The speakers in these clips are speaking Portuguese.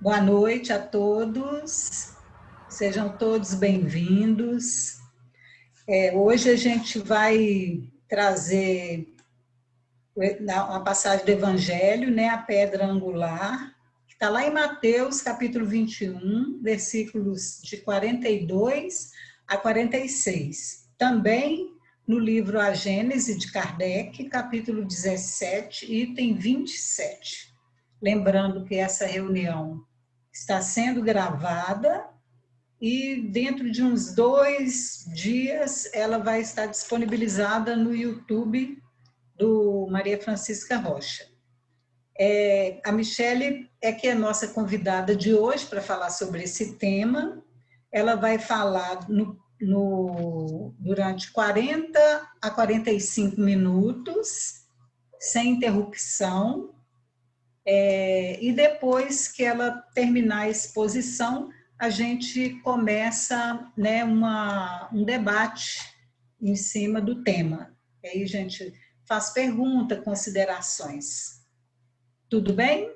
Boa noite a todos, sejam todos bem-vindos. Hoje a gente vai trazer uma passagem do Evangelho, né, a pedra angular, que está lá em Mateus, capítulo 21, versículos de 42 a 46. Também no livro A Gênese de Kardec, capítulo 17, item 27. Lembrando que essa reunião está sendo gravada e dentro de uns 2 dias ela vai estar disponibilizada no YouTube do Maria Francisca Rocha. A Michele é que é nossa convidada de hoje para falar sobre esse tema. Ela vai falar durante 40 a 45 minutos, sem interrupção, e depois que ela terminar a exposição, a gente começa, né, um debate em cima do tema. E aí a gente faz pergunta, considerações. Tudo bem?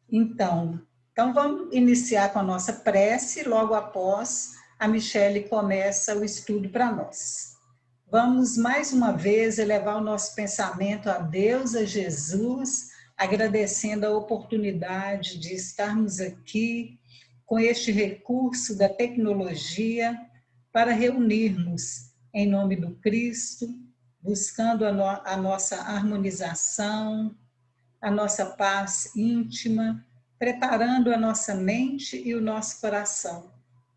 Então vamos iniciar com a nossa prece, logo após a Michele começa o estudo para nós. Vamos mais uma vez elevar o nosso pensamento a Deus, a Jesus, agradecendo a oportunidade de estarmos aqui com este recurso da tecnologia para reunirmos em nome do Cristo, buscando a nossa harmonização, a nossa paz íntima, preparando a nossa mente e o nosso coração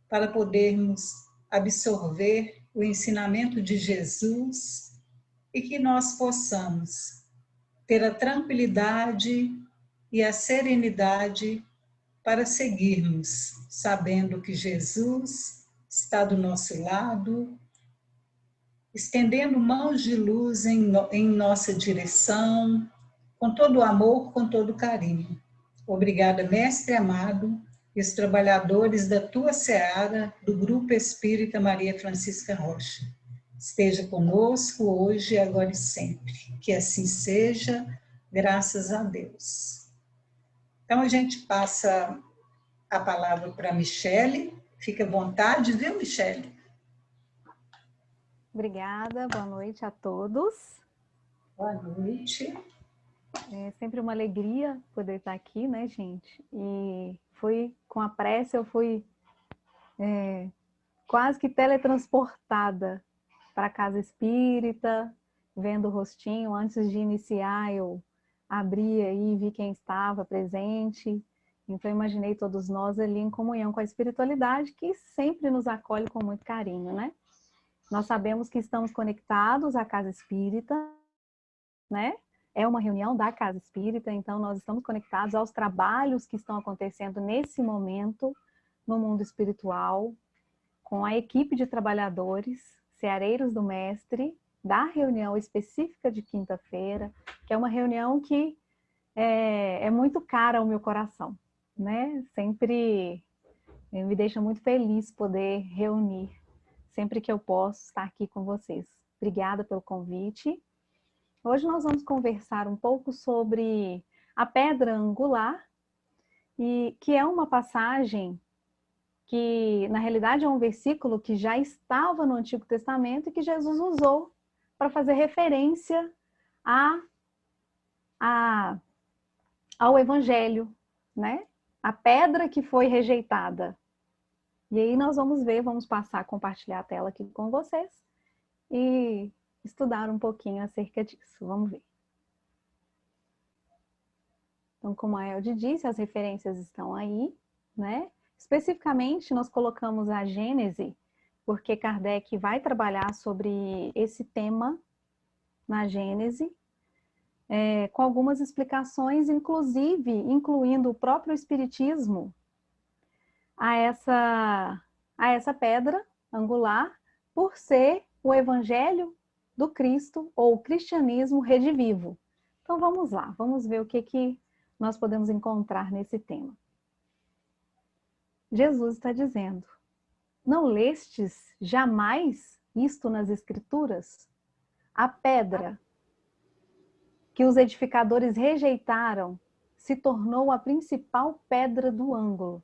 para podermos absorver o ensinamento de Jesus e que nós possamos ter a tranquilidade e a serenidade para seguirmos, sabendo que Jesus está do nosso lado, estendendo mãos de luz em nossa direção, com todo o amor, com todo o carinho. Obrigada, Mestre amado, e os trabalhadores da tua seara, do Grupo Espírita Maria Francisca Rocha. Esteja conosco hoje, agora e sempre. Que assim seja, graças a Deus. Então, a gente passa a palavra para a Michele. Fique à vontade, viu, Michele? Obrigada, boa noite a todos. Boa noite. É sempre uma alegria poder estar aqui, né, gente? E com a prece, eu fui quase que teletransportada para a casa espírita, vendo o rostinho. Antes de iniciar, eu abri aí e vi quem estava presente. Então, eu imaginei todos nós ali em comunhão com a espiritualidade, que sempre nos acolhe com muito carinho, né? Nós sabemos que estamos conectados à casa espírita, né? É uma reunião da Casa Espírita, então nós estamos conectados aos trabalhos que estão acontecendo nesse momento no mundo espiritual, com a equipe de trabalhadores, seareiros do Mestre, da reunião específica de quinta-feira, que é uma reunião que é muito cara ao meu coração, né? Sempre me deixa muito feliz poder reunir, sempre que eu posso estar aqui com vocês. Obrigada pelo convite. Hoje nós vamos conversar um pouco sobre a pedra angular, e que é uma passagem que, na realidade, é um versículo que já estava no Antigo Testamento e que Jesus usou para fazer referência ao Evangelho, né? A pedra que foi rejeitada. E aí nós vamos ver, vamos passar a compartilhar a tela aqui com vocês e estudar um pouquinho acerca disso. Vamos ver. Então, como a Elde disse, as referências estão aí, né? Especificamente, nós colocamos a Gênese, porque Kardec vai trabalhar sobre esse tema na Gênese, com algumas explicações, inclusive incluindo o próprio Espiritismo a essa pedra angular, por ser o Evangelho do Cristo, ou o cristianismo redivivo. Então vamos lá, vamos ver o que nós podemos encontrar nesse tema. Jesus está dizendo: não lestes jamais isto nas Escrituras? A pedra que os edificadores rejeitaram se tornou a principal pedra do ângulo.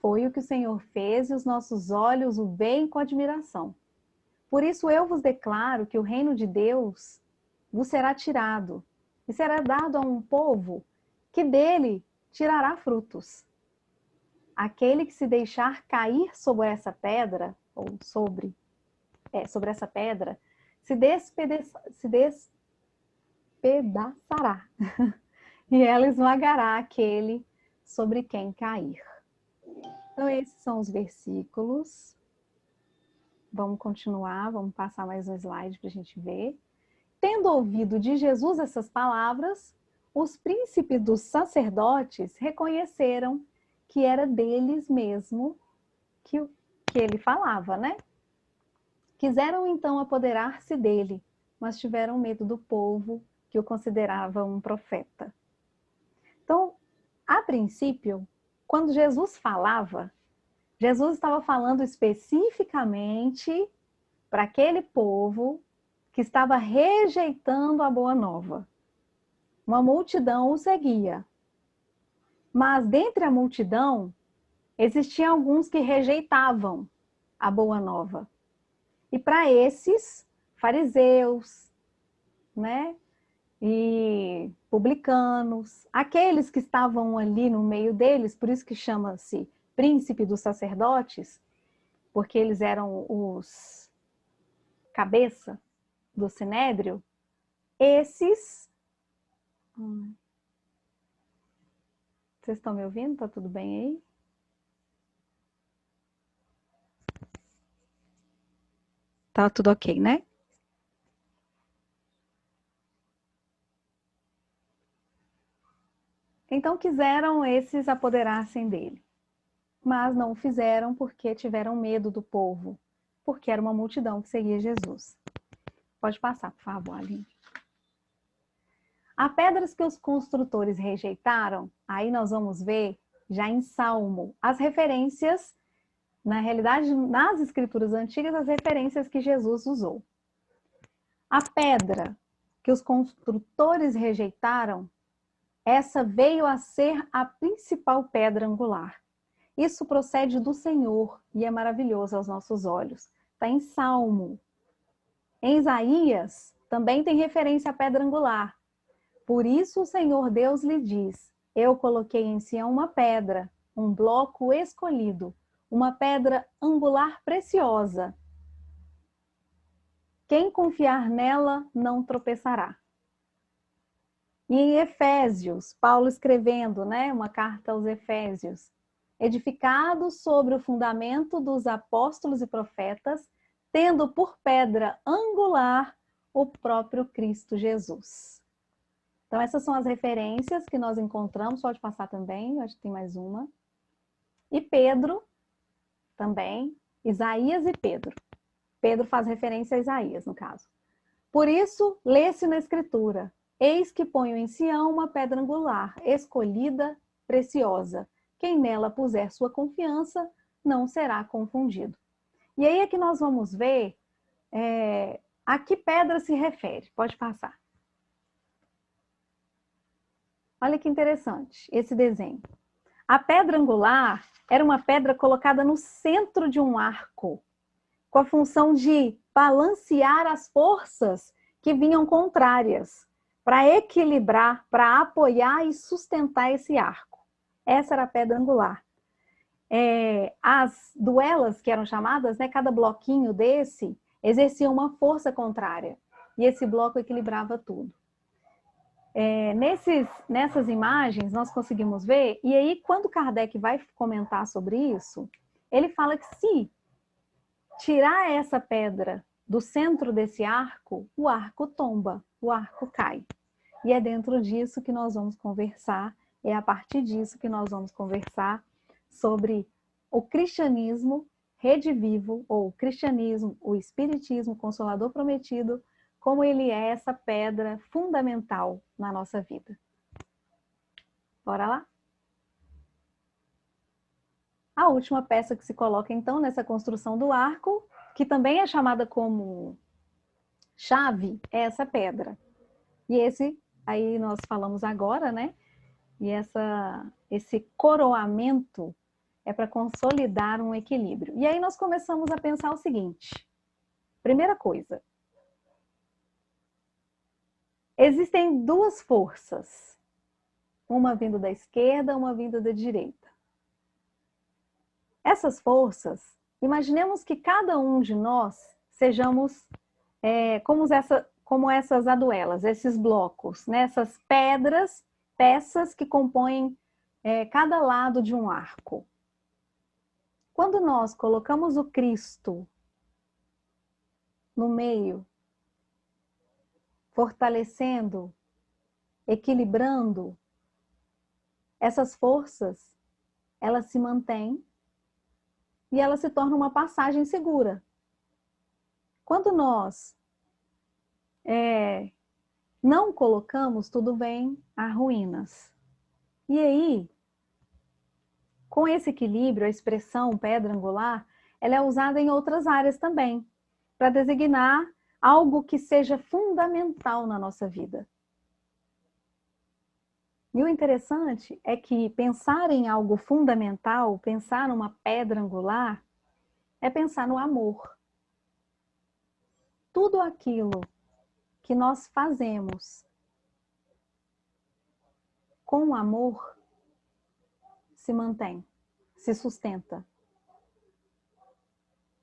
Foi o que o Senhor fez e os nossos olhos o veem com admiração. Por isso eu vos declaro que o reino de Deus vos será tirado e será dado a um povo que dele tirará frutos. Aquele que se deixar cair sobre essa pedra, ou sobre essa pedra, se despedaçará, e ela esmagará aquele sobre quem cair. Então, esses são os versículos. Vamos continuar, vamos passar mais um slide para a gente ver. Tendo ouvido de Jesus essas palavras, os príncipes dos sacerdotes reconheceram que era deles mesmo que ele falava, né? Quiseram então apoderar-se dele, mas tiveram medo do povo que o considerava um profeta. Então, a princípio, quando Jesus falava, Jesus estava falando especificamente para aquele povo que estava rejeitando a boa nova. Uma multidão o seguia. Mas dentre a multidão, existiam alguns que rejeitavam a boa nova. E para esses, fariseus, né? E publicanos, aqueles que estavam ali no meio deles, por isso que chama-se príncipe dos sacerdotes, porque eles eram os cabeça do sinédrio, esses... Vocês estão me ouvindo? Tá tudo bem aí? Tá tudo ok, né? Então quiseram esses apoderar-se dele, mas não o fizeram porque tiveram medo do povo, porque era uma multidão que seguia Jesus. Pode passar, por favor, Aline. Há pedras que os construtores rejeitaram, aí nós vamos ver, já em Salmo, as referências, na realidade, nas escrituras antigas, as referências que Jesus usou. A pedra que os construtores rejeitaram, essa veio a ser a principal pedra angular. Isso procede do Senhor e é maravilhoso aos nossos olhos. Está em Salmo. Em Isaías, também tem referência à pedra angular. Por isso o Senhor Deus lhe diz, eu coloquei em Sião uma pedra, um bloco escolhido, uma pedra angular preciosa. Quem confiar nela não tropeçará. E em Efésios, Paulo escrevendo, né, uma carta aos Efésios, edificado sobre o fundamento dos apóstolos e profetas, tendo por pedra angular o próprio Cristo Jesus. Então, essas são as referências que nós encontramos. Pode passar também, acho que tem mais uma. E Pedro, também, Isaías e Pedro. Pedro faz referência a Isaías, no caso. Por isso, lê-se na Escritura, eis que ponho em Sião uma pedra angular, escolhida, preciosa. Quem nela puser sua confiança, não será confundido. E aí é que nós vamos ver a que pedra se refere. Pode passar. Olha que interessante esse desenho. A pedra angular era uma pedra colocada no centro de um arco, com a função de balancear as forças que vinham contrárias, para equilibrar, para apoiar e sustentar esse arco. Essa era a pedra angular. As duelas, que eram chamadas, né, cada bloquinho desse exercia uma força contrária, e esse bloco equilibrava tudo. Nessas imagens nós conseguimos ver, e aí quando Kardec vai comentar sobre isso, ele fala que se tirar essa pedra do centro desse arco, o arco tomba, o arco cai. E é dentro disso que nós vamos conversar, é a partir disso que nós vamos conversar sobre o cristianismo redivivo, ou o cristianismo, o espiritismo, o Consolador Prometido, como ele é essa pedra fundamental na nossa vida. Bora lá? A última peça que se coloca, então, nessa construção do arco, que também é chamada como chave, é essa pedra. E esse, aí nós falamos agora, né? E esse coroamento é para consolidar um equilíbrio. E aí nós começamos a pensar o seguinte. Primeira coisa. Existem duas forças. Uma vindo da esquerda, uma vindo da direita. Essas forças, imaginemos que cada um de nós sejamos como essas aduelas, esses blocos, né? Essas peças que compõem cada lado de um arco. Quando nós colocamos o Cristo no meio, fortalecendo, equilibrando, essas forças, elas se mantêm e elas se tornam uma passagem segura. Quando nós não colocamos, tudo vem a ruínas. E aí, com esse equilíbrio, a expressão pedra angular, ela é usada em outras áreas também, para designar algo que seja fundamental na nossa vida. E o interessante é que pensar em algo fundamental, pensar numa pedra angular, é pensar no amor. Tudo aquilo que nós fazemos com amor se mantém, se sustenta.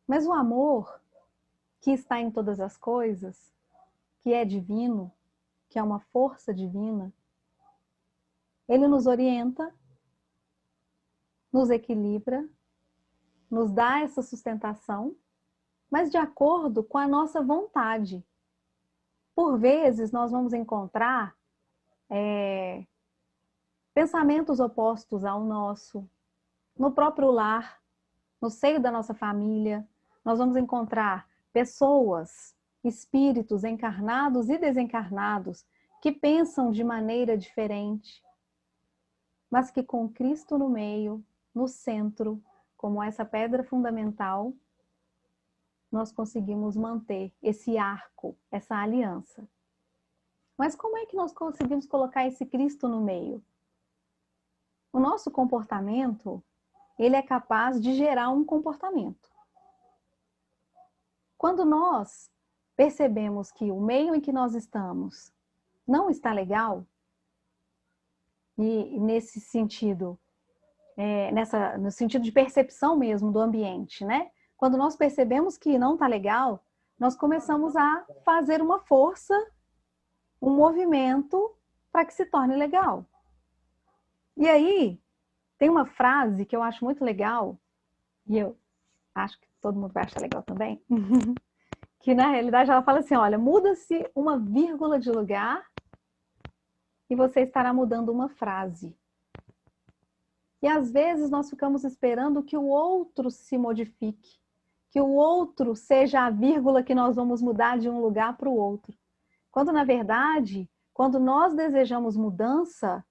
Mas o amor que está em todas as coisas, que é divino, que é uma força divina, ele nos orienta, nos equilibra, nos dá essa sustentação, mas de acordo com a nossa vontade. Por vezes, nós vamos encontrar pensamentos opostos ao nosso, no próprio lar, no seio da nossa família. Nós vamos encontrar pessoas, espíritos encarnados e desencarnados que pensam de maneira diferente, mas que com Cristo no meio, no centro, como essa pedra fundamental, nós conseguimos manter esse arco, essa aliança. Mas como é que nós conseguimos colocar esse Cristo no meio? O nosso comportamento, ele é capaz de gerar um comportamento. Quando nós percebemos que o meio em que nós estamos não está legal, e nesse sentido, no sentido de percepção mesmo do ambiente, né? Quando nós percebemos que não está legal, nós começamos a fazer uma força, um movimento para que se torne legal. E aí, tem uma frase que eu acho muito legal, e eu acho que todo mundo vai achar legal também, que na realidade ela fala assim, olha, muda-se uma vírgula de lugar e você estará mudando uma frase. E às vezes nós ficamos esperando que o outro se modifique, que o outro seja a vírgula que nós vamos mudar de um lugar para o outro. Quando na verdade, quando nós desejamos mudança,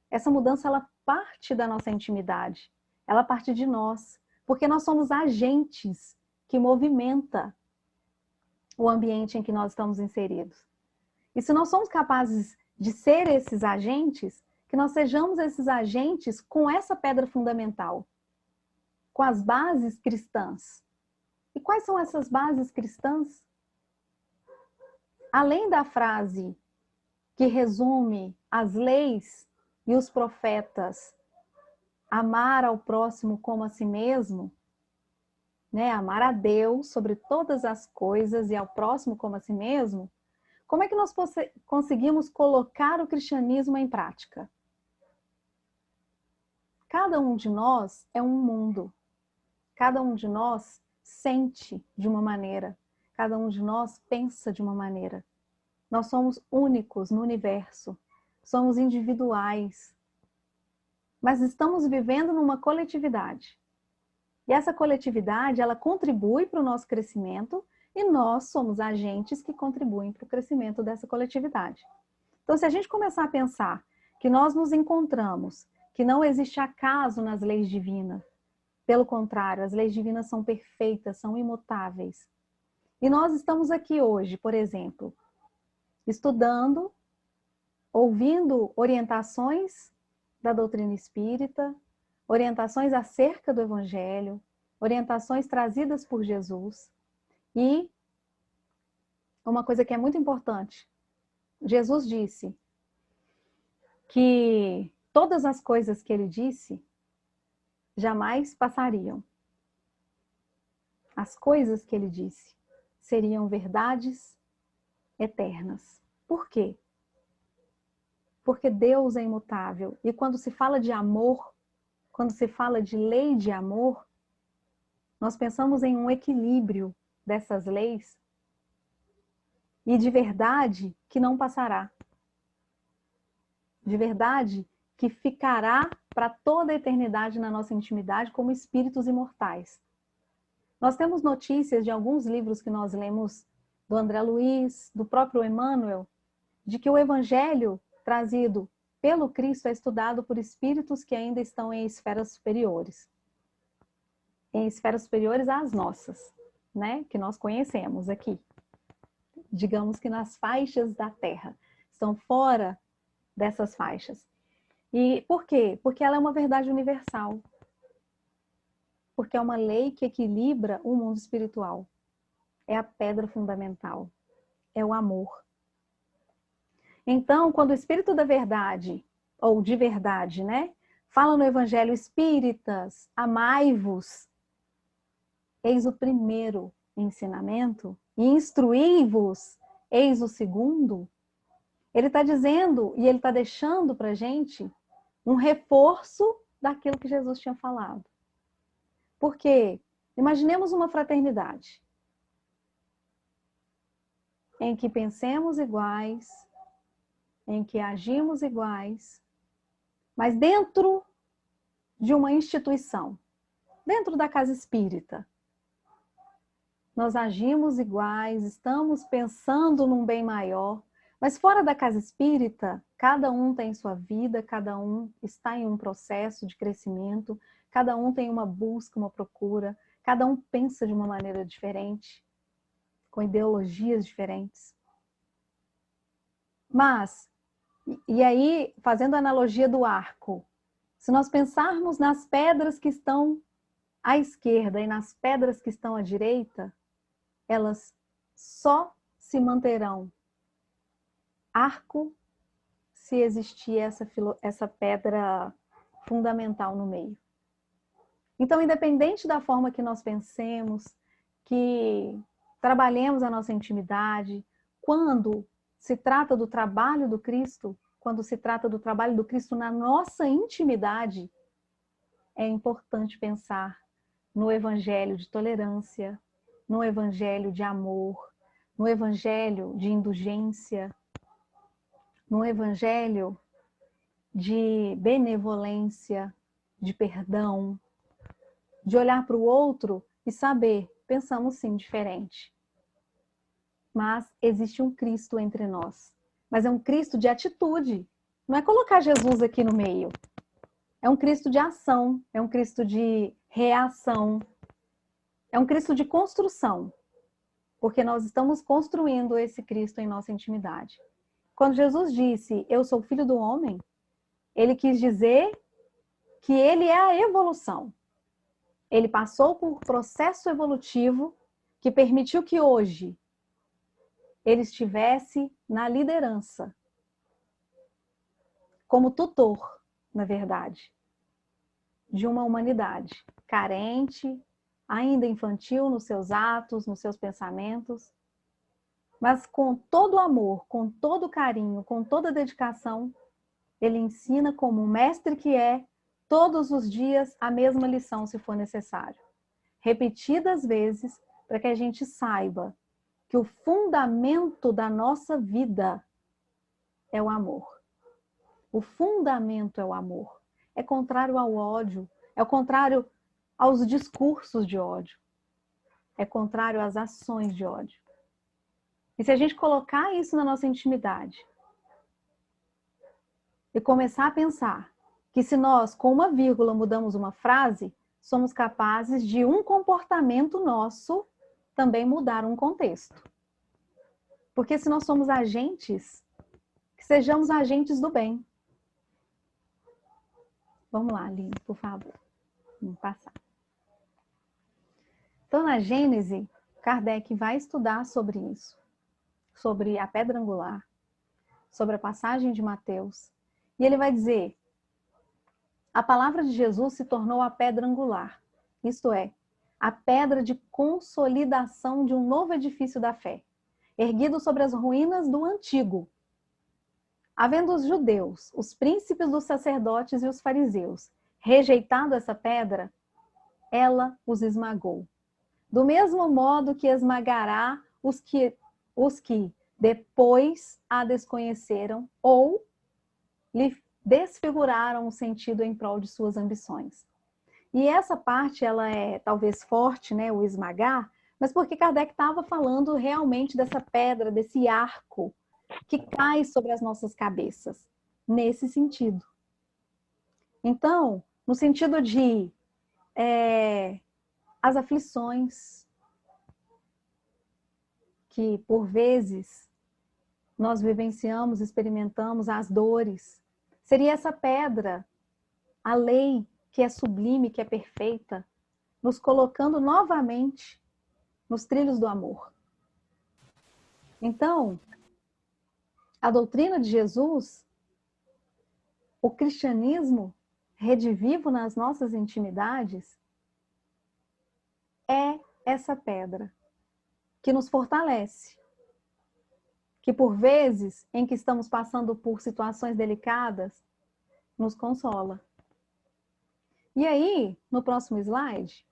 essa mudança ela parte da nossa intimidade, ela parte de nós, porque nós somos agentes que movimenta o ambiente em que nós estamos inseridos. E se nós somos capazes de ser esses agentes, que nós sejamos esses agentes com essa pedra fundamental, com as bases cristãs. E quais são essas bases cristãs? Além da frase que resume as leis e os profetas, amar ao próximo como a si mesmo, né? Amar a Deus sobre todas as coisas e ao próximo como a si mesmo, como é que nós conseguimos colocar o cristianismo em prática? Cada um de nós é um mundo. Cada um de nós sente de uma maneira. Cada um de nós pensa de uma maneira. Nós somos únicos no universo. Somos individuais. Mas estamos vivendo numa coletividade. E essa coletividade, ela contribui para o nosso crescimento e nós somos agentes que contribuem para o crescimento dessa coletividade. Então, se a gente começar a pensar que nós nos encontramos, que não existe acaso nas leis divinas, pelo contrário, as leis divinas são perfeitas, são imutáveis. E nós estamos aqui hoje, por exemplo, estudando, ouvindo orientações da doutrina espírita, orientações acerca do Evangelho, orientações trazidas por Jesus e uma coisa que é muito importante. Jesus disse que todas as coisas que ele disse jamais passariam. As coisas que ele disse seriam verdades eternas. Por quê? Porque Deus é imutável. E quando se fala de amor, quando se fala de lei de amor, nós pensamos em um equilíbrio dessas leis e de verdade que não passará. De verdade que ficará para toda a eternidade na nossa intimidade como espíritos imortais. Nós temos notícias de alguns livros que nós lemos do André Luiz, do próprio Emmanuel, de que o Evangelho trazido pelo Cristo é estudado por espíritos que ainda estão em esferas superiores. Em esferas superiores às nossas, né? Que nós conhecemos aqui. Digamos que nas faixas da Terra. Estão fora dessas faixas. E por quê? Porque ela é uma verdade universal. Porque é uma lei que equilibra o mundo espiritual. É a pedra fundamental. É o amor. Então, quando o Espírito da Verdade, ou de verdade, né? Fala no Evangelho, espíritas, amai-vos. Eis o primeiro ensinamento. E instruí-vos, eis o segundo. Ele está dizendo, e ele está deixando para a gente, um reforço daquilo que Jesus tinha falado. Porque, imaginemos uma fraternidade em que pensemos iguais, em que agimos iguais, mas dentro de uma instituição, dentro da casa espírita. Nós agimos iguais, estamos pensando num bem maior, mas fora da casa espírita, cada um tem sua vida, cada um está em um processo de crescimento, cada um tem uma busca, uma procura, cada um pensa de uma maneira diferente, com ideologias diferentes. Mas, e aí, fazendo a analogia do arco, se nós pensarmos nas pedras que estão à esquerda e nas pedras que estão à direita, elas só se manterão arco se existir essa pedra fundamental no meio. Então, independente da forma que nós pensemos, que trabalhemos a nossa intimidade, quando se trata do trabalho do Cristo, quando se trata do trabalho do Cristo na nossa intimidade, é importante pensar no evangelho de tolerância, no evangelho de amor, no evangelho de indulgência, no evangelho de benevolência, de perdão, de olhar para o outro e saber, pensamos sim diferente. Mas existe um Cristo entre nós. Mas é um Cristo de atitude. Não é colocar Jesus aqui no meio. É um Cristo de ação, é um Cristo de reação, é um Cristo de construção. Porque nós estamos construindo esse Cristo em nossa intimidade. Quando Jesus disse, eu sou filho do homem, ele quis dizer que ele é a evolução. Ele passou por um processo evolutivo que permitiu que hoje ele estivesse na liderança, como tutor, na verdade, de uma humanidade carente, ainda infantil nos seus atos, nos seus pensamentos, mas com todo amor, com todo carinho, com toda dedicação, ele ensina como um mestre que é, todos os dias a mesma lição, se for necessário. Repetidas vezes, para que a gente saiba que o fundamento da nossa vida é o amor. O fundamento é o amor. É contrário ao ódio, é contrário aos discursos de ódio. É contrário às ações de ódio. E se a gente colocar isso na nossa intimidade e começar a pensar que se nós, com uma vírgula, mudamos uma frase, somos capazes de um comportamento nosso também mudar um contexto. Porque se nós somos agentes, que sejamos agentes do bem. Vamos lá, Aline, por favor. Vamos passar. Então, na Gênese, Kardec vai estudar sobre isso, sobre a pedra angular, sobre a passagem de Mateus. E ele vai dizer: a palavra de Jesus se tornou a pedra angular, isto é, a pedra de consolidação de um novo edifício da fé, erguido sobre as ruínas do antigo. Havendo os judeus, os príncipes dos sacerdotes e os fariseus rejeitado essa pedra, ela os esmagou. Do mesmo modo que esmagará os que depois a desconheceram ou lhe desfiguraram o sentido em prol de suas ambições. E essa parte, ela é talvez forte, né, o esmagar, mas porque Kardec estava falando realmente dessa pedra, desse arco que cai sobre as nossas cabeças, nesse sentido. Então, no sentido de as aflições que, por vezes, nós vivenciamos, experimentamos, as dores, seria essa pedra, a lei que é sublime, que é perfeita, nos colocando novamente nos trilhos do amor. Então, a doutrina de Jesus, o cristianismo redivivo nas nossas intimidades, é essa pedra que nos fortalece, que por vezes, em que estamos passando por situações delicadas, nos consola. E aí, no próximo slide,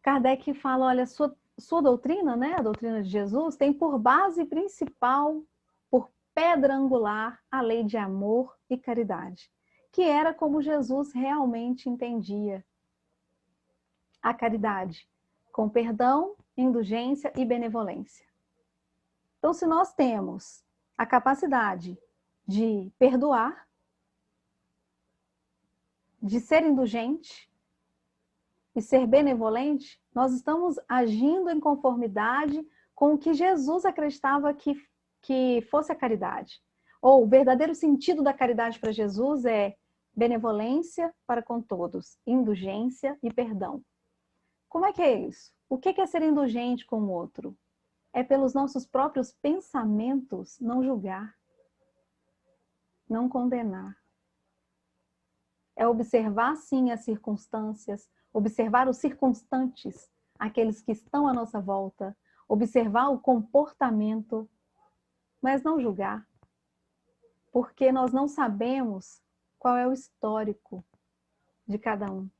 Kardec fala, olha, sua doutrina, né, a doutrina de Jesus, tem por base principal, por pedra angular, a lei de amor e caridade, que era como Jesus realmente entendia a caridade, com perdão, indulgência e benevolência. Então, se nós temos a capacidade de perdoar, de ser indulgente e ser benevolente, nós estamos agindo em conformidade com o que Jesus acreditava que fosse a caridade. Ou o verdadeiro sentido da caridade para Jesus é benevolência para com todos, indulgência e perdão. Como é que é isso? O que é ser indulgente com o outro? É pelos nossos próprios pensamentos não julgar, não condenar. É observar, sim, as circunstâncias, observar os circunstantes, aqueles que estão à nossa volta, observar o comportamento, mas não julgar, porque nós não sabemos qual é o histórico de cada um.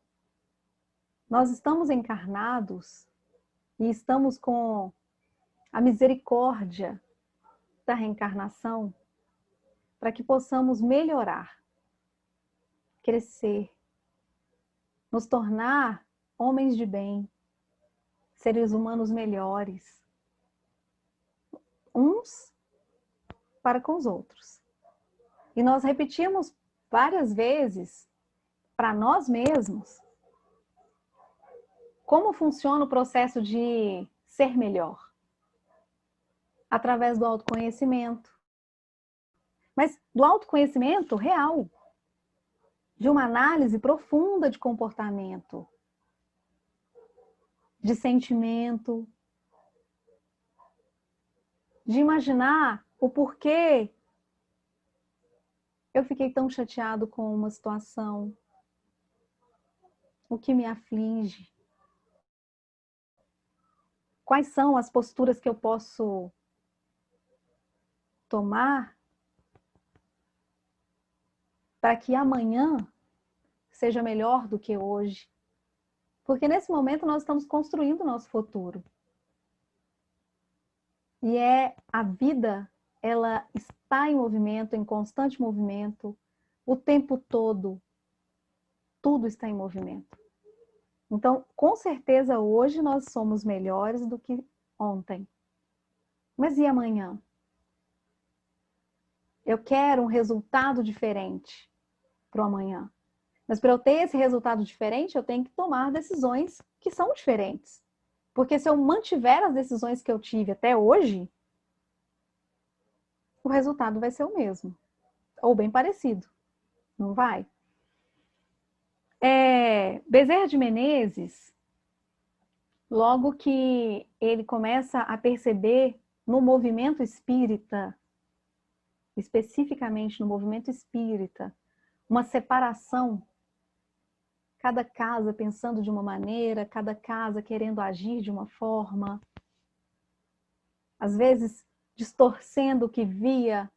Nós estamos encarnados e estamos com a misericórdia da reencarnação para que possamos melhorar, crescer, nos tornar homens de bem, seres humanos melhores, uns para com os outros. E nós repetimos várias vezes para nós mesmos como funciona o processo de ser melhor. Através do autoconhecimento. Mas do autoconhecimento real. De uma análise profunda de comportamento. De sentimento. De imaginar o porquê eu fiquei tão chateado com uma situação. O que me aflige. Quais são as posturas que eu posso tomar para que amanhã seja melhor do que hoje? Porque nesse momento nós estamos construindo o nosso futuro. E a vida, ela está em movimento, em constante movimento, o tempo todo. Tudo está em movimento. Então, com certeza, hoje nós somos melhores do que ontem. Mas e amanhã? Eu quero um resultado diferente para o amanhã. Mas para eu ter esse resultado diferente, eu tenho que tomar decisões que são diferentes. Porque se eu mantiver as decisões que eu tive até hoje, o resultado vai ser o mesmo. Ou bem parecido. Não vai? Bezerra de Menezes, logo que ele começa a perceber no movimento espírita, especificamente no movimento espírita, uma separação, cada casa pensando de uma maneira, cada casa querendo agir de uma forma, às vezes distorcendo o que via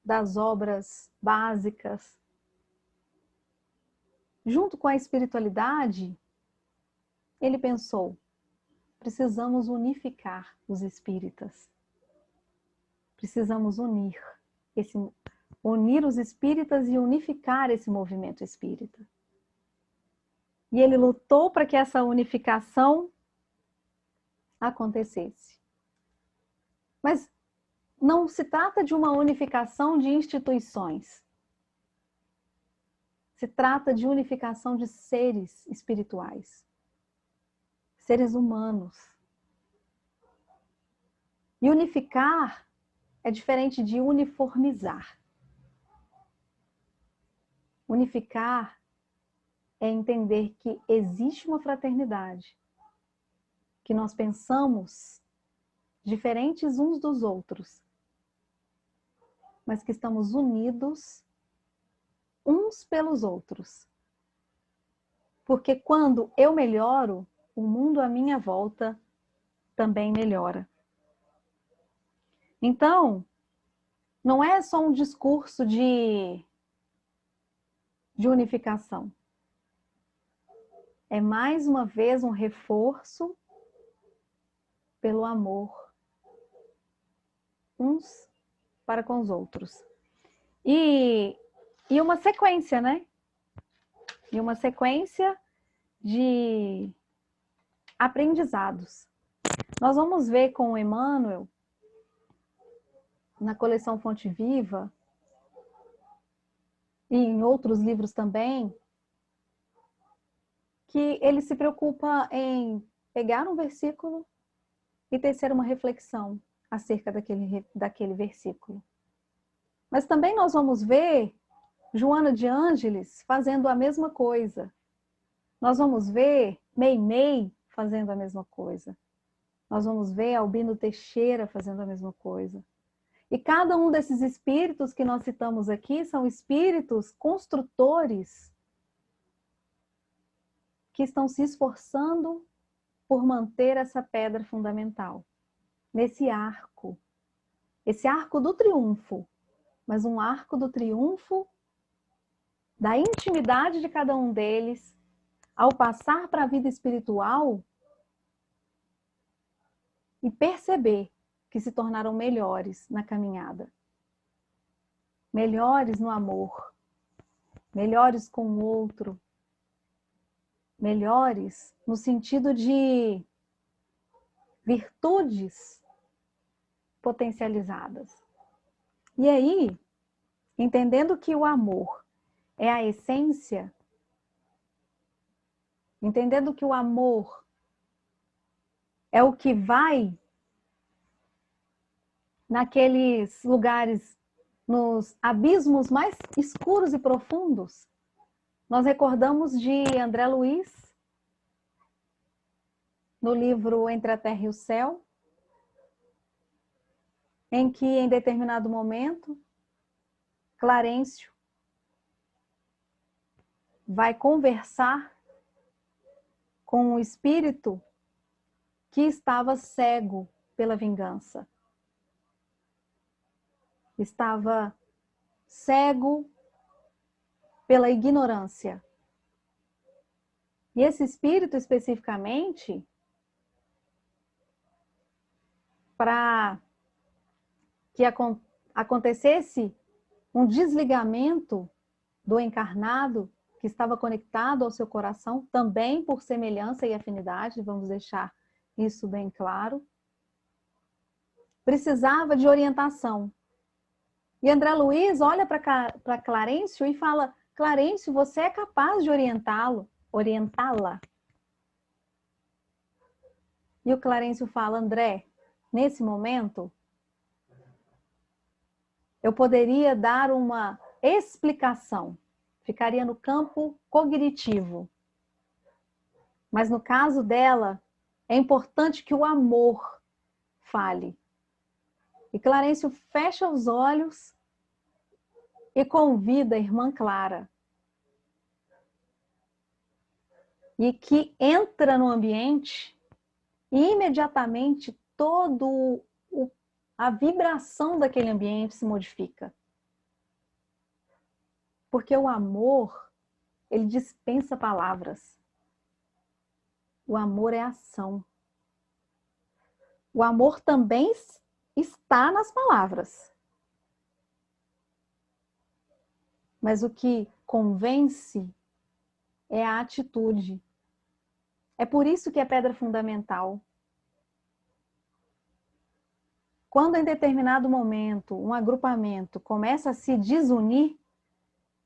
das obras básicas. Junto com a espiritualidade, ele pensou, precisamos unificar os espíritas. Precisamos unir os espíritas e unificar esse movimento espírita. E ele lutou para que essa unificação acontecesse. Mas não se trata de uma unificação de instituições. Se trata de unificação de seres espirituais, seres humanos. E unificar é diferente de uniformizar. Unificar é entender que existe uma fraternidade, que nós pensamos diferentes uns dos outros, mas que estamos unidos uns pelos outros. Porque quando eu melhoro, o mundo à minha volta também melhora. Então, não é só um discurso de unificação. É mais uma vez um reforço pelo amor uns para com os outros. E uma sequência, né? E uma sequência de aprendizados. Nós vamos ver com o Emmanuel, na coleção Fonte Viva, e em outros livros também, que ele se preocupa em pegar um versículo e tecer uma reflexão acerca daquele versículo. Mas também nós vamos ver Joana de Ângeles fazendo a mesma coisa. Nós vamos ver Meimei fazendo a mesma coisa. Nós vamos ver Albino Teixeira fazendo a mesma coisa. E cada um desses espíritos que nós citamos aqui são espíritos construtores que estão se esforçando por manter essa pedra fundamental, nesse arco. Esse arco do triunfo, mas um arco do triunfo da intimidade de cada um deles, ao passar para a vida espiritual e perceber que se tornaram melhores na caminhada. Melhores no amor, melhores com o outro, melhores no sentido de virtudes potencializadas. E aí, entendendo que o amor é a essência, entendendo que o amor é o que vai naqueles lugares, nos abismos mais escuros e profundos, nós recordamos de André Luiz, no livro Entre a Terra e o Céu, em que, em determinado momento, Clarencio vai conversar com o espírito que estava cego pela vingança. Estava cego pela ignorância. E esse espírito, especificamente, para que acontecesse um desligamento do encarnado que estava conectado ao seu coração, também por semelhança e afinidade, vamos deixar isso bem claro, precisava de orientação. E André Luiz olha para Clarencio e fala: Clarencio, você é capaz de orientá-la? E o Clarencio fala: André, nesse momento, eu poderia dar uma explicação, ficaria no campo cognitivo. Mas no caso dela, é importante que o amor fale. E Clarencio fecha os olhos e convida a irmã Clara. E que entra no ambiente e imediatamente a vibração daquele ambiente se modifica. Porque o amor, ele dispensa palavras. O amor é ação. O amor também está nas palavras. Mas o que convence é a atitude. É por isso que é pedra fundamental. Quando em determinado momento um agrupamento começa a se desunir,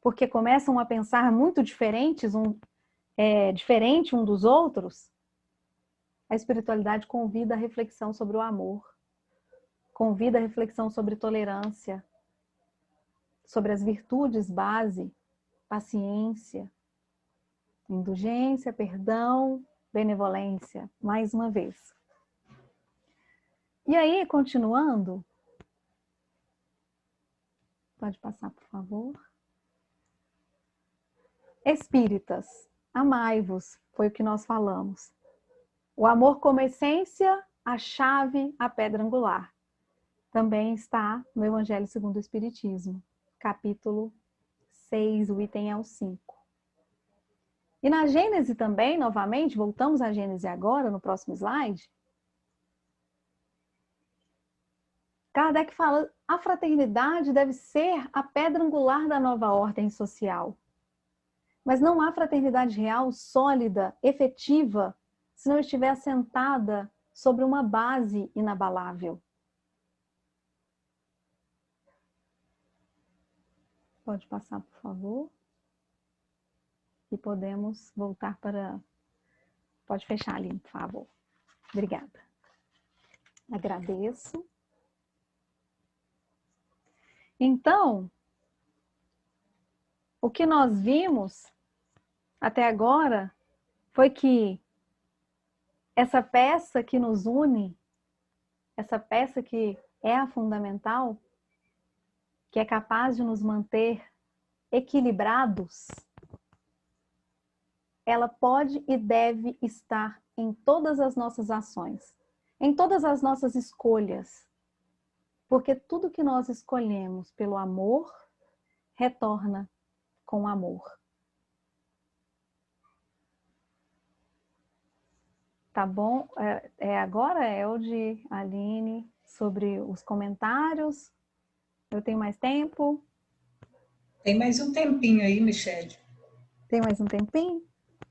porque começam a pensar muito diferente um dos outros, a espiritualidade convida a reflexão sobre o amor, convida a reflexão sobre tolerância, sobre as virtudes base, paciência, indulgência, perdão, benevolência, mais uma vez. E aí, continuando, pode passar, por favor. Espíritas, amai-vos, foi o que nós falamos. O amor como essência, a chave, a pedra angular. Também está no Evangelho segundo o Espiritismo, capítulo 6, o item é o 5. E na Gênese também, novamente, voltamos à Gênese agora, no próximo slide. Kardec fala, a fraternidade deve ser a pedra angular da nova ordem social. Mas não há fraternidade real, sólida, efetiva, se não estiver assentada sobre uma base inabalável. Pode passar, por favor. E podemos voltar para... Pode fechar ali, por favor. Obrigada. Agradeço. Então, o que nós vimos até agora foi que essa peça que nos une, essa peça que é a fundamental, que é capaz de nos manter equilibrados, ela pode e deve estar em todas as nossas ações, em todas as nossas escolhas. Porque tudo que nós escolhemos pelo amor, retorna com amor. Tá bom? Agora é o de Aline sobre os comentários. Eu tenho mais tempo? Tem mais um tempinho aí, Michele. Tem mais um tempinho?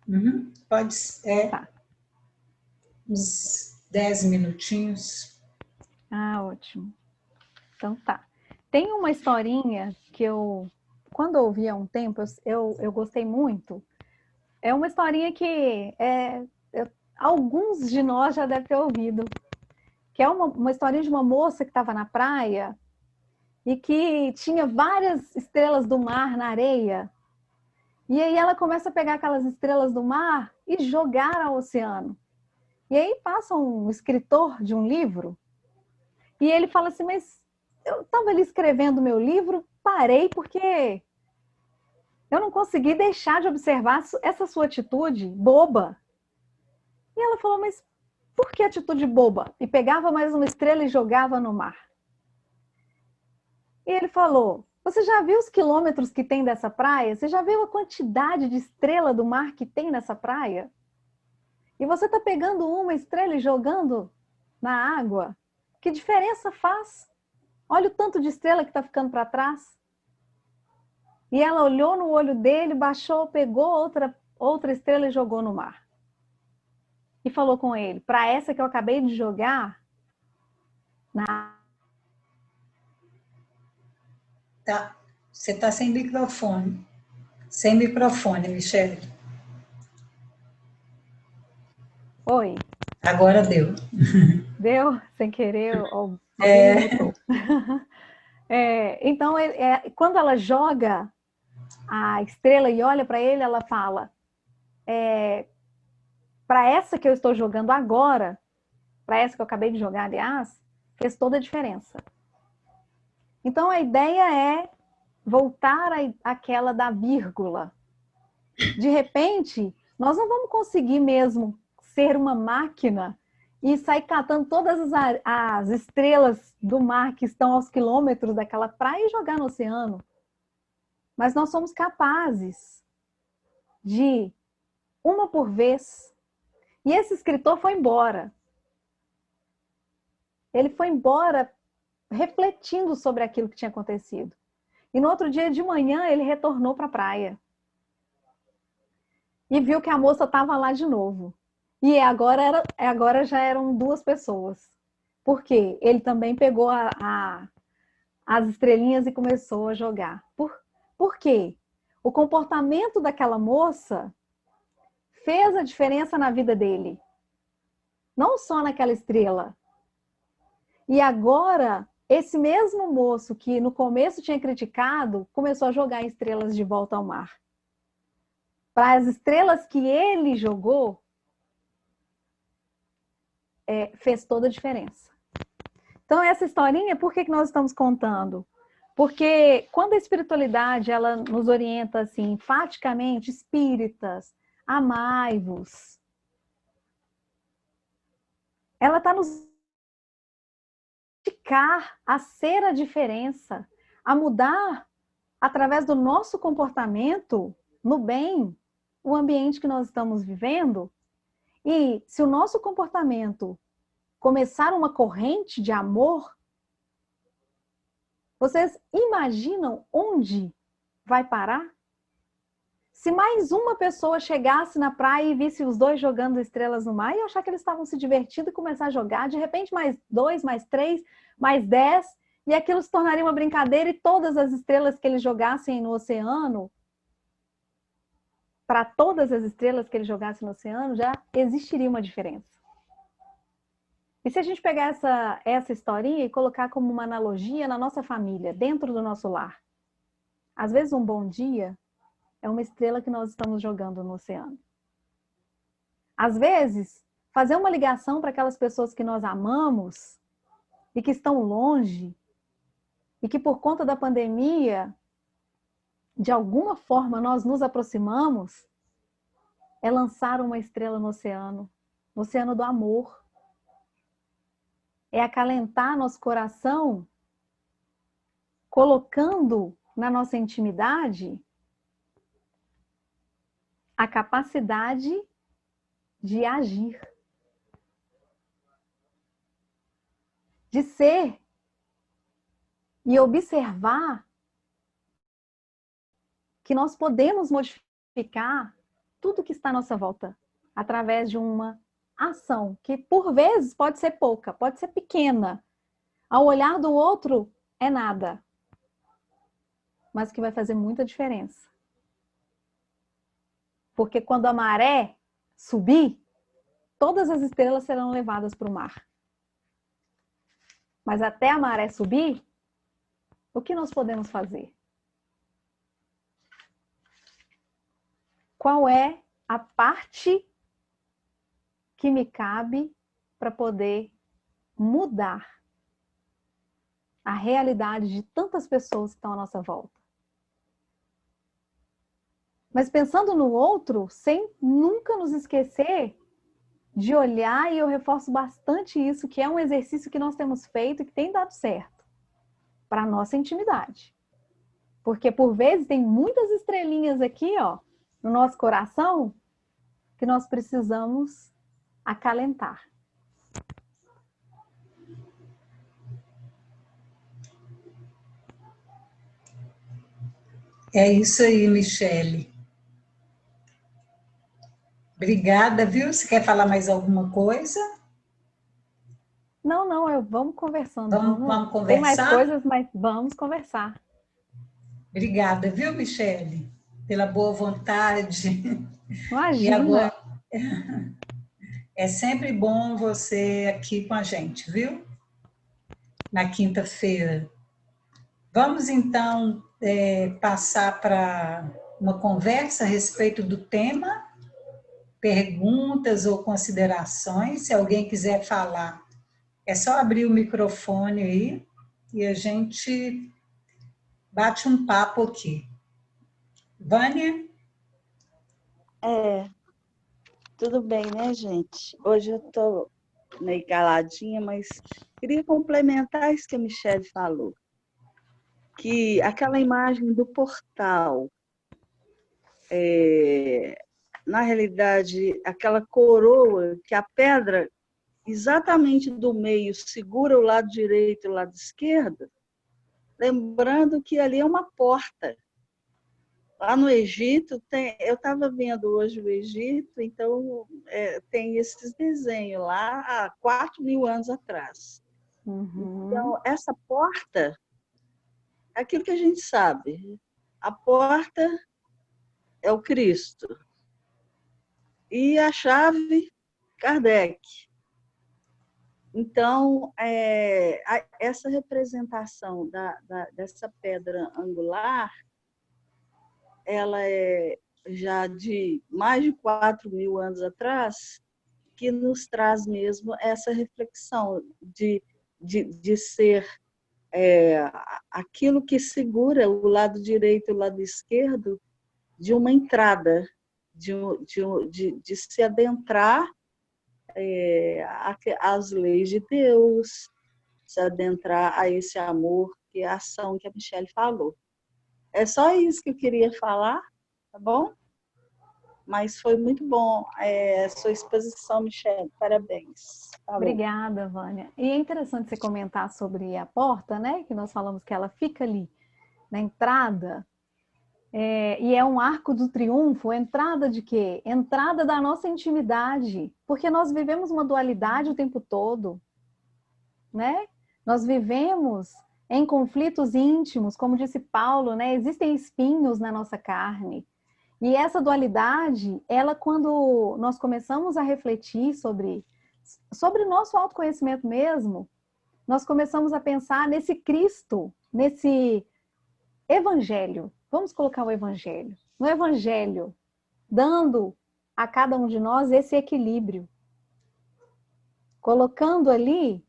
Uhum. Pode ser. Tá. Uns 10 minutinhos. Ah, ótimo. Então tá. Tem uma historinha que quando eu ouvi há um tempo, eu gostei muito. É uma historinha que alguns de nós já devem ter ouvido. Que é uma historinha de uma moça que estava na praia e que tinha várias estrelas do mar na areia. E aí ela começa a pegar aquelas estrelas do mar e jogar ao oceano. E aí passa um escritor de um livro e ele fala assim, mas eu estava ali escrevendo meu livro, parei porque eu não consegui deixar de observar essa sua atitude boba. E ela falou, mas por que atitude boba? E pegava mais uma estrela e jogava no mar. E ele falou, você já viu os quilômetros que tem dessa praia? Você já viu a quantidade de estrela do mar que tem nessa praia? E você está pegando uma estrela e jogando na água? Que diferença faz? Olha o tanto de estrela que está ficando para trás. E ela olhou no olho dele, baixou, pegou outra estrela e jogou no mar. E falou com ele, para essa que eu acabei de jogar, Tá. Você está sem microfone. Sem microfone, Michele. Oi. Agora deu. Deu? Sem querer? Então, quando ela joga a estrela e olha para ele, ela fala, para essa que eu estou jogando agora, para essa que eu acabei de jogar, aliás, fez toda a diferença. Então, a ideia é voltar àquela da vírgula. De repente, nós não vamos conseguir mesmo ser uma máquina e sair catando todas as estrelas do mar que estão aos quilômetros daquela praia e jogar no oceano. Mas nós somos capazes de, uma por vez. E esse escritor foi embora. Ele foi embora refletindo sobre aquilo que tinha acontecido. E no outro dia de manhã ele retornou para a praia. E viu que a moça estava lá de novo. E agora já eram 2 pessoas. Por quê? Ele também pegou as estrelinhas e começou a jogar. Por quê? O comportamento daquela moça fez a diferença na vida dele. Não só naquela estrela. E agora, esse mesmo moço que no começo tinha criticado, começou a jogar estrelas de volta ao mar. Para as estrelas que ele jogou, fez toda a diferença. Então, essa historinha, por que nós estamos contando? Porque quando a espiritualidade ela nos orienta assim, enfaticamente, espíritas, amai-vos, ela está nos indicar a ser a diferença, a mudar através do nosso comportamento no bem, o ambiente que nós estamos vivendo. E se o nosso comportamento começar uma corrente de amor, vocês imaginam onde vai parar? Se mais uma pessoa chegasse na praia e visse os 2 jogando estrelas no mar e achar que eles estavam se divertindo e começar a jogar, de repente mais 2, mais 3, mais 10, e aquilo se tornaria uma brincadeira e todas as estrelas que eles jogassem no oceano, para todas as estrelas que eles jogassem no oceano, já existiria uma diferença. E se a gente pegar essa historinha e colocar como uma analogia na nossa família, dentro do nosso lar, às vezes um bom dia é uma estrela que nós estamos jogando no oceano. Às vezes, fazer uma ligação para aquelas pessoas que nós amamos e que estão longe e que por conta da pandemia, de alguma forma nós nos aproximamos, é lançar uma estrela no oceano do amor. É acalentar nosso coração, colocando na nossa intimidade a capacidade de agir, de ser e observar que nós podemos modificar tudo que está à nossa volta através de uma ação, que por vezes pode ser pouca, pode ser pequena. Ao olhar do outro é nada, mas que vai fazer muita diferença. Porque quando a maré subir, todas as estrelas serão levadas para o mar. Mas até a maré subir, o que nós podemos fazer? Qual é a parte que me cabe para poder mudar a realidade de tantas pessoas que estão à nossa volta? Mas pensando no outro, sem nunca nos esquecer de olhar, e eu reforço bastante isso, que é um exercício que nós temos feito e que tem dado certo para a nossa intimidade. Porque por vezes tem muitas estrelinhas aqui, ó, no nosso coração, que nós precisamos acalentar. É isso aí, Michele. Obrigada, viu? Você quer falar mais alguma coisa? Não, vamos conversando. Vamos conversar? Tem mais coisas, mas vamos conversar. Obrigada, viu, Michele? Pela boa vontade. Imagina. E agora, é sempre bom você aqui com a gente, viu? Na quinta-feira. Vamos, então, passar para uma conversa a respeito do tema, perguntas ou considerações. Se alguém quiser falar, é só abrir o microfone aí e a gente bate um papo aqui. Vânia? Tudo bem, né, gente? Hoje eu estou meio caladinha, mas queria complementar isso que a Michelle falou, que aquela imagem do portal, na realidade, aquela coroa, que a pedra exatamente do meio segura o lado direito e o lado esquerdo, lembrando que ali é uma porta. Lá no Egito, eu estava vendo hoje o Egito, então tem esses desenhos lá há 4.000 anos atrás. Então, essa porta, é aquilo que a gente sabe, a porta é o Cristo. E a chave, Kardec. Então, essa representação dessa pedra angular, ela é já de mais de 4.000 anos atrás, que nos traz mesmo essa reflexão de ser aquilo que segura o lado direito e o lado esquerdo de uma entrada, de se adentrar às leis de Deus, se adentrar a esse amor, que é a ação que a Michelle falou. É só isso que eu queria falar, tá bom? Mas foi muito bom a sua exposição, Michelle. Parabéns. Falou. Obrigada, Vânia. E é interessante você comentar sobre a porta, né? Que nós falamos que ela fica ali na entrada. E é um arco do triunfo. Entrada de quê? Entrada da nossa intimidade. Porque nós vivemos uma dualidade o tempo todo, né? Nós vivemos em conflitos íntimos, como disse Paulo, né? Existem espinhos na nossa carne. E essa dualidade, ela, quando nós começamos a refletir sobre o nosso autoconhecimento mesmo, nós começamos a pensar nesse Cristo, nesse Evangelho. Vamos colocar o Evangelho. No Evangelho, dando a cada um de nós esse equilíbrio. Colocando ali,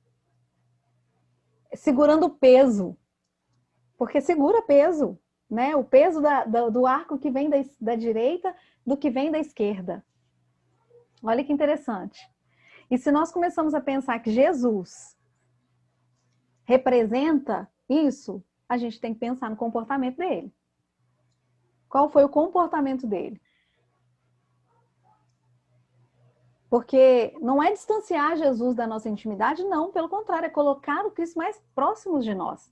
segurando o peso. Porque segura peso, né? O peso do arco que vem da direita do que vem da esquerda. Olha que interessante. E se nós começamos a pensar que Jesus representa isso, a gente tem que pensar no comportamento dele. Qual foi o comportamento dele? Porque não é distanciar Jesus da nossa intimidade, não. Pelo contrário, é colocar o Cristo mais próximo de nós.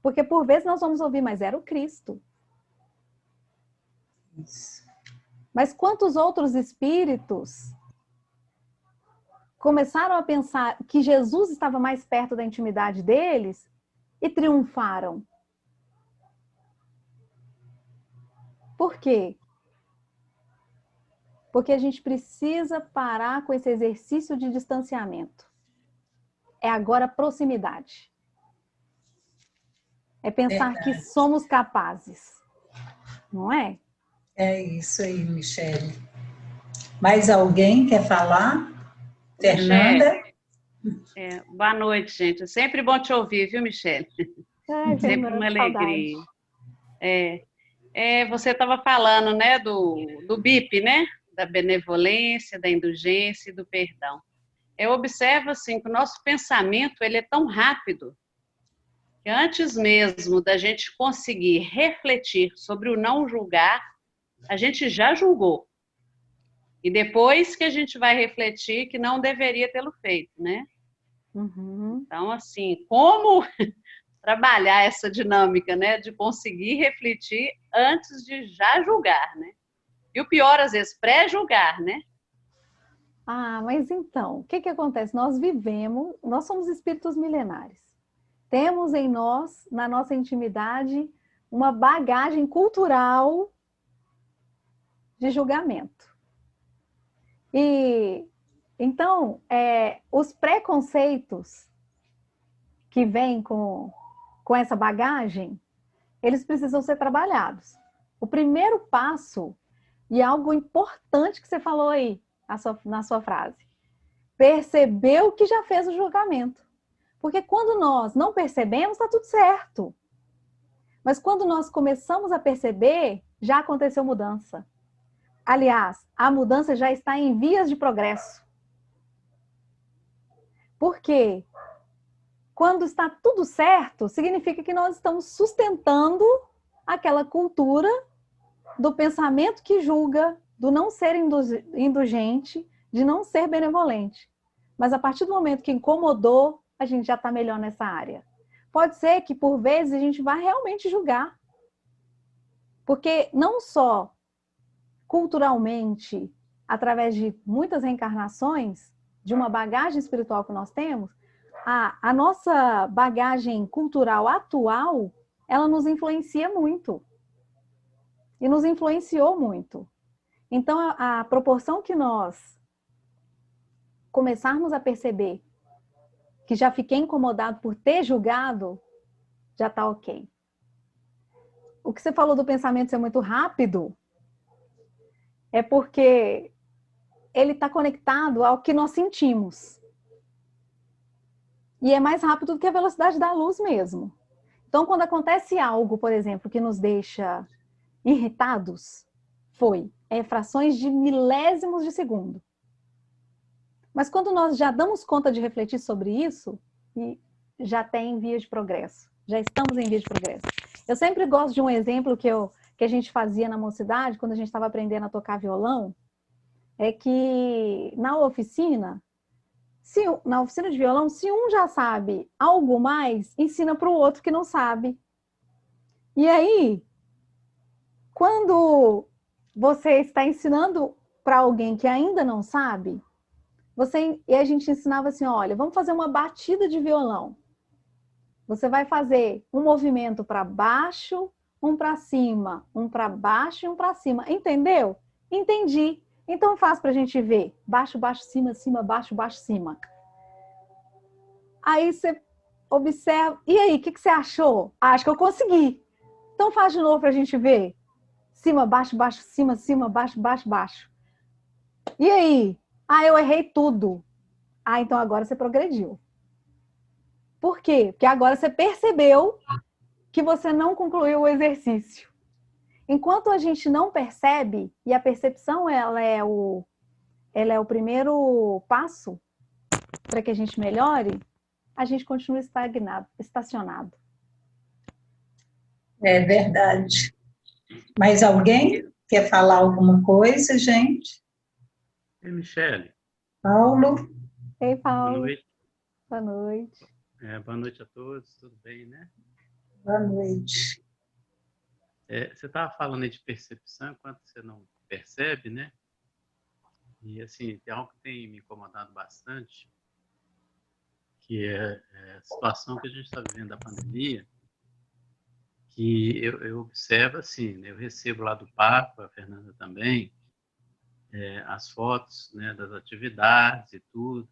Porque por vezes nós vamos ouvir, mas era o Cristo. Isso. Mas quantos outros espíritos começaram a pensar que Jesus estava mais perto da intimidade deles e triunfaram? Por quê? Porque a gente precisa parar com esse exercício de distanciamento. É agora proximidade. É pensar que somos capazes. Não é? É isso aí, Michele. Mais alguém quer falar? Fernanda? Boa noite, gente. É sempre bom te ouvir, viu, Michele? Sempre uma alegria. Você estava falando, né, do BIP, né? Da benevolência, da indulgência e do perdão. Eu observo, assim, que o nosso pensamento, ele é tão rápido que antes mesmo da gente conseguir refletir sobre o não julgar, a gente já julgou. E depois que a gente vai refletir que não deveria tê-lo feito, né? Então, assim, como trabalhar essa dinâmica, né, de conseguir refletir antes de já julgar, né? E o pior, às vezes, pré-julgar, né? Mas então, o que acontece? Nós somos espíritos milenares. Temos em nós, na nossa intimidade, uma bagagem cultural de julgamento. E então, os preconceitos que vêm com com essa bagagem, eles precisam ser trabalhados. O primeiro passo, e algo importante que você falou aí na sua frase, percebeu que já fez o julgamento. Porque quando nós não percebemos, está tudo certo. Mas quando nós começamos a perceber, já aconteceu mudança. Aliás, a mudança já está em vias de progresso. Por quê? Quando está tudo certo, significa que nós estamos sustentando aquela cultura do pensamento que julga, do não ser indulgente, de não ser benevolente. Mas a partir do momento que incomodou, a gente já está melhor nessa área. Pode ser que, por vezes, a gente vá realmente julgar. Porque não só culturalmente, através de muitas reencarnações, de uma bagagem espiritual que nós temos, a nossa bagagem cultural atual, ela nos influencia muito. E nos influenciou muito. Então, a proporção que nós começarmos a perceber que já fiquei incomodado por ter julgado, já está ok. O que você falou do pensamento ser muito rápido é porque ele está conectado ao que nós sentimos. E é mais rápido do que a velocidade da luz mesmo. Então, quando acontece algo, por exemplo, que nos deixa irritados, frações de milésimos de segundo. Mas quando nós já damos conta de refletir sobre isso, já tem via de progresso. Já estamos em via de progresso. Eu sempre gosto de um exemplo que a gente fazia na mocidade, quando a gente estava aprendendo a tocar violão, é que na oficina de violão, se um já sabe algo mais, ensina para o outro que não sabe. E aí, quando você está ensinando para alguém que ainda não sabe, e a gente ensinava assim, olha, vamos fazer uma batida de violão. Você vai fazer um movimento para baixo, um para cima, um para baixo e um para cima. Entendeu? Entendi. Então faz para a gente ver. Baixo, baixo, cima, cima, baixo, baixo, cima. Aí você observa. E aí, o que você achou? Acho que eu consegui. Então faz de novo para a gente ver. Cima, baixo, baixo, cima, cima, baixo, baixo, baixo. E aí? Eu errei tudo. Então agora você progrediu. Por quê? Porque agora você percebeu que você não concluiu o exercício. Enquanto a gente não percebe, e a percepção ela é o primeiro passo para que a gente melhore, a gente continua estacionado. É verdade. Mais alguém quer falar alguma coisa, gente? Ei, Michele. Paulo? Ei, Paulo. Boa noite. Boa noite. Boa noite a todos, tudo bem, né? Boa noite. Você estava falando aí de percepção, enquanto você não percebe, né? E, assim, tem algo que tem me incomodado bastante, que é a situação que a gente está vivendo da pandemia, que eu observo, assim, né? Eu recebo lá do Papa, a Fernanda também, as fotos, né, das atividades e tudo.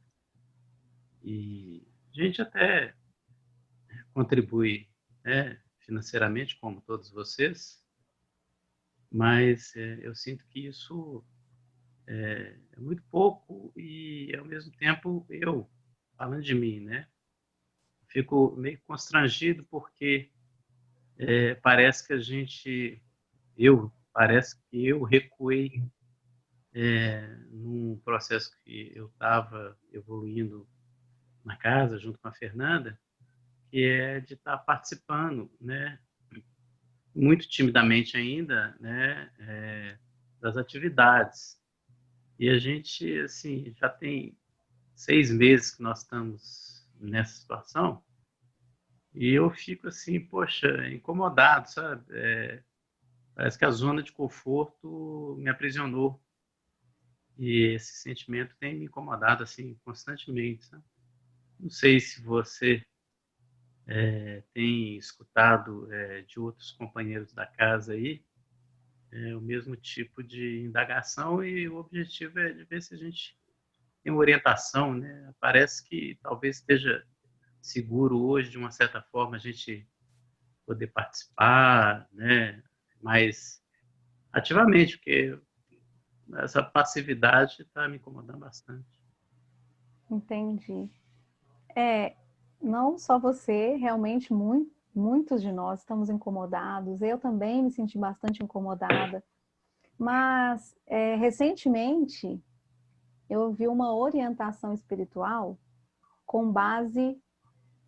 E a gente até contribui, né, financeiramente, como todos vocês, mas eu sinto que isso é muito pouco e, ao mesmo tempo, falando de mim, né, fico meio constrangido porque parece que parece que eu recuei num processo que eu estava evoluindo na casa, junto com a Fernanda, que é de estar participando, né, muito timidamente ainda, né, das atividades. E a gente, assim, já tem 6 meses que nós estamos nessa situação, e eu fico assim, poxa, incomodado, sabe? Parece que a zona de conforto me aprisionou. E esse sentimento tem me incomodado assim constantemente, sabe? Não sei se você tem escutado de outros companheiros da casa aí o mesmo tipo de indagação, e o objetivo é de ver se a gente tem uma orientação, né? Parece que talvez esteja seguro hoje, de uma certa forma, a gente poder participar, né, mais ativamente, porque essa passividade está me incomodando bastante. Entendi. Não só você, realmente muitos de nós estamos incomodados. Eu também me senti bastante incomodada. Mas, recentemente, eu ouvi uma orientação espiritual com base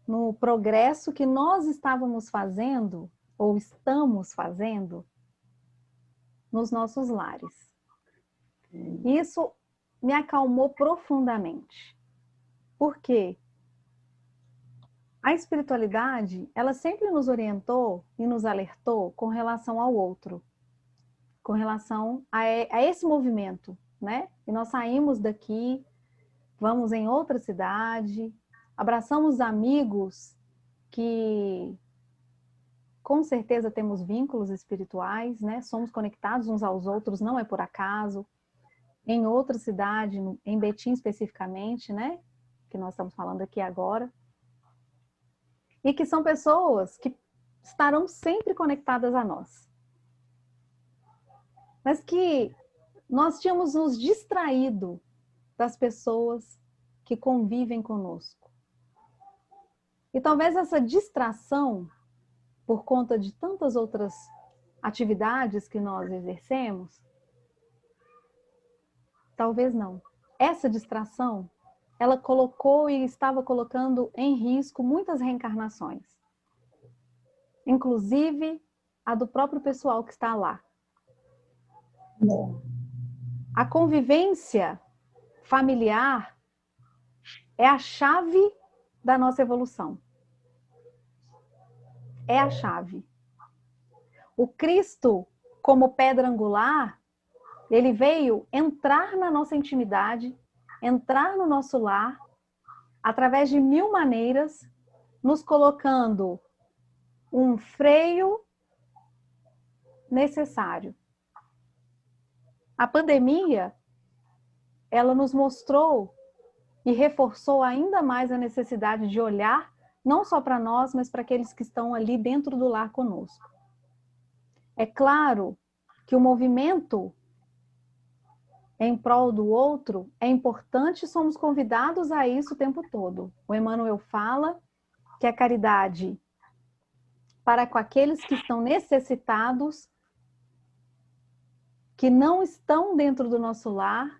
no progresso que nós estávamos fazendo, ou estamos fazendo, nos nossos lares. Isso me acalmou profundamente. Por quê? A espiritualidade, ela sempre nos orientou e nos alertou com relação ao outro, com relação a esse movimento, né? E nós saímos daqui, vamos em outra cidade, abraçamos amigos que com certeza temos vínculos espirituais, né? Somos conectados uns aos outros, não é por acaso. Em outra cidade, em Betim especificamente, né? Que nós estamos falando aqui agora. E que são pessoas que estarão sempre conectadas a nós. Mas que nós tínhamos nos distraído das pessoas que convivem conosco. E talvez essa distração, por conta de tantas outras atividades que nós exercemos, talvez não. Essa distração, ela colocou e estava colocando em risco muitas reencarnações. Inclusive a do próprio pessoal que está lá. A convivência familiar é a chave da nossa evolução. É a chave. O Cristo, como pedra angular, ele veio entrar na nossa intimidade, entrar no nosso lar, através de 1000 maneiras, nos colocando um freio necessário. A pandemia, ela nos mostrou e reforçou ainda mais a necessidade de olhar não só para nós, mas para aqueles que estão ali dentro do lar conosco. É claro que o movimento em prol do outro é importante e somos convidados a isso o tempo todo. O Emmanuel fala que a caridade para com aqueles que estão necessitados, que não estão dentro do nosso lar,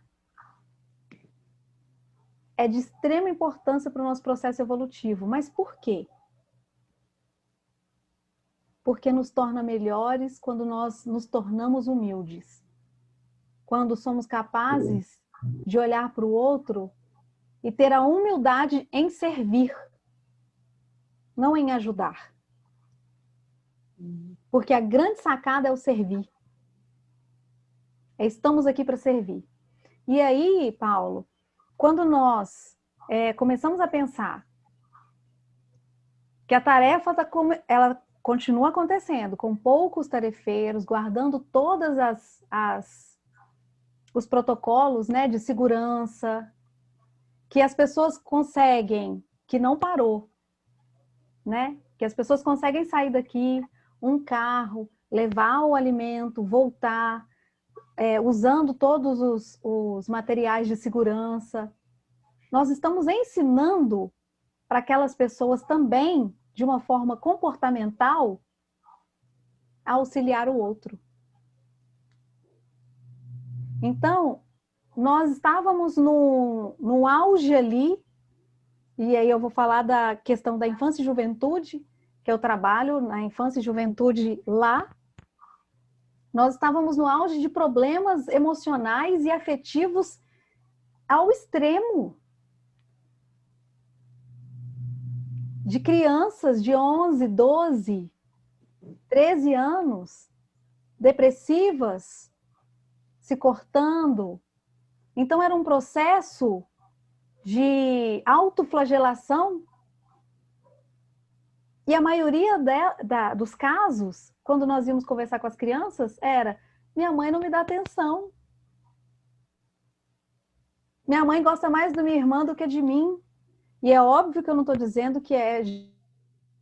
é de extrema importância para o nosso processo evolutivo. Mas por quê? Porque nos torna melhores quando nós nos tornamos humildes. Quando somos capazes de olhar para o outro e ter a humildade em servir, não em ajudar. Porque a grande sacada é o servir. Estamos aqui para servir. E aí, Paulo, quando nós começamos a pensar que a tarefa ela continua acontecendo, com poucos tarefeiros, guardando todas os protocolos, né, de segurança, que as pessoas conseguem, que não parou, né? Que as pessoas conseguem sair daqui, um carro, levar o alimento, voltar, usando todos os materiais de segurança. Nós estamos ensinando para aquelas pessoas também, de uma forma comportamental, a auxiliar o outro. Então, nós estávamos no auge ali, e aí eu vou falar da questão da infância e juventude, que eu trabalho na infância e juventude lá. Nós estávamos no auge de problemas emocionais e afetivos ao extremo. De crianças de 11, 12, 13 anos, depressivas, se cortando. Então era um processo de autoflagelação. E a maioria dos casos, quando nós íamos conversar com as crianças, era: minha mãe não me dá atenção. Minha mãe gosta mais da minha irmã do que de mim. E é óbvio que eu não estou dizendo que é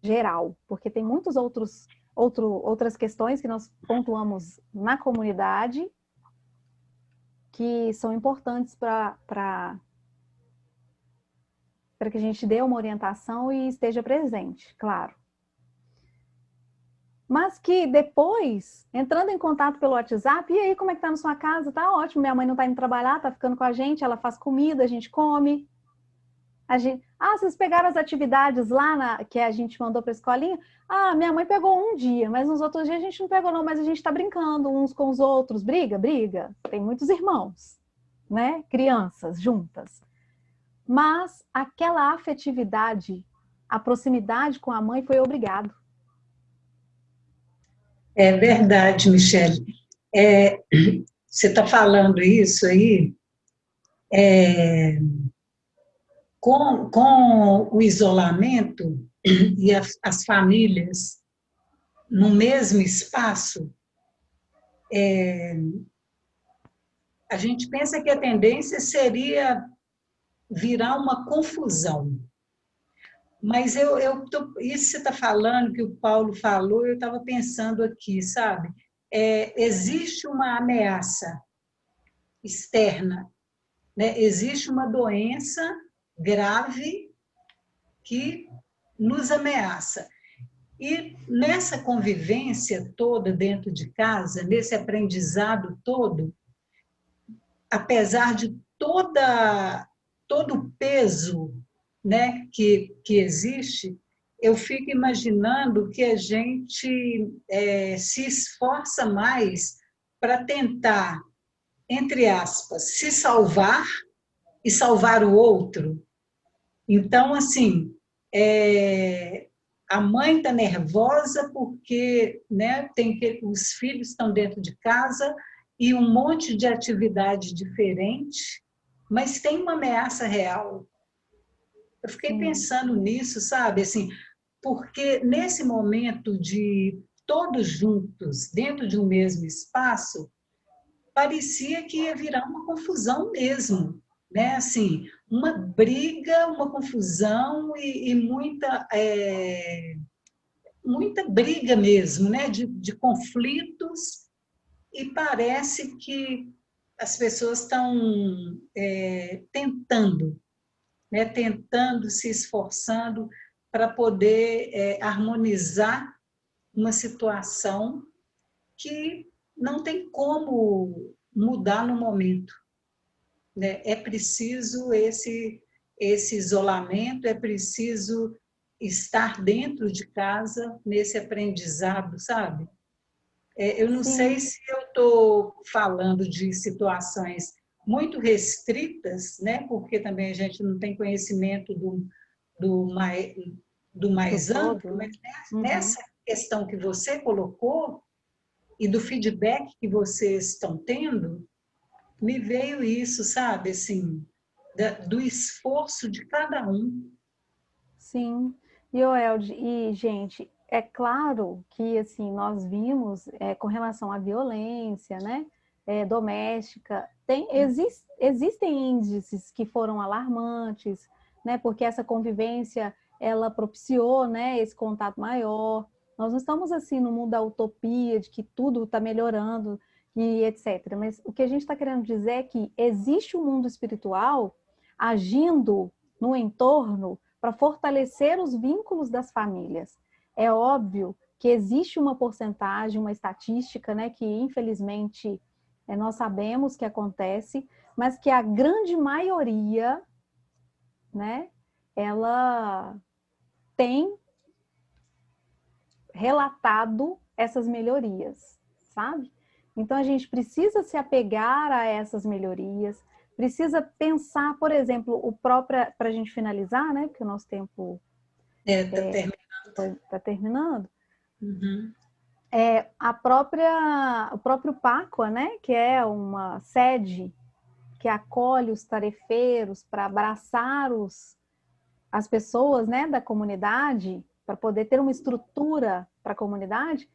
geral, porque tem muitos outras questões que nós pontuamos na comunidade que são importantes para que a gente dê uma orientação e esteja presente, claro. Mas que depois, entrando em contato pelo WhatsApp, e aí, como é que tá na sua casa? Tá ótimo, minha mãe não tá indo trabalhar, tá ficando com a gente, ela faz comida, a gente come. Vocês pegaram as atividades lá que a gente mandou para a escolinha? Minha mãe pegou um dia, mas nos outros dias a gente não pegou não, mas a gente tá brincando uns com os outros. Briga. Tem muitos irmãos, né? Crianças juntas. Mas aquela afetividade, a proximidade com a mãe foi obrigado. É verdade, Michele. Você está falando isso aí, com o isolamento e as famílias no mesmo espaço, a gente pensa que a tendência seria virar uma confusão. Mas isso que você está falando, que o Paulo falou, eu estava pensando aqui, sabe? Existe uma ameaça externa, né? Existe uma doença grave que nos ameaça. E nessa convivência toda dentro de casa, nesse aprendizado todo, apesar de todo o peso, né, que existe, eu fico imaginando que a gente se esforça mais para tentar, entre aspas, se salvar e salvar o outro. Então, assim, a mãe está nervosa porque, né, os filhos estão dentro de casa e um monte de atividade diferente, mas tem uma ameaça real. Eu fiquei pensando nisso, sabe? Assim, porque nesse momento de todos juntos, dentro de um mesmo espaço, parecia que ia virar uma confusão mesmo, né? Assim, uma briga, uma confusão e muita briga mesmo, né? De conflitos, e parece que as pessoas estão tentando, né, tentando, se esforçando para poder harmonizar uma situação que não tem como mudar no momento, né? É preciso esse isolamento, é preciso estar dentro de casa nesse aprendizado, sabe? Eu não sei se eu estou falando de situações muito restritas, né? Porque também a gente não tem conhecimento do mais amplo, mas nessa questão que você colocou e do feedback que vocês estão tendo, me veio isso, sabe? Assim, do esforço de cada um. Sim. E, gente, é claro que assim, nós vimos com relação à violência, né? Doméstica, existem índices que foram alarmantes, né? Porque essa convivência, ela propiciou, né, esse contato maior. Nós não estamos assim no mundo da utopia, de que tudo está melhorando e etc. Mas o que a gente está querendo dizer é que existe um mundo espiritual agindo no entorno para fortalecer os vínculos das famílias. É óbvio que existe uma porcentagem, uma estatística, né, que infelizmente nós sabemos que acontece, mas que a grande maioria, né, ela tem relatado essas melhorias, sabe? Então a gente precisa se apegar a essas melhorias, precisa pensar, por exemplo, para a gente finalizar, né, porque o nosso tempo está terminando. Uhum. O próprio Páqua, né, que é uma sede que acolhe os tarefeiros para abraçar as pessoas, né, da comunidade, para poder ter uma estrutura para a comunidade,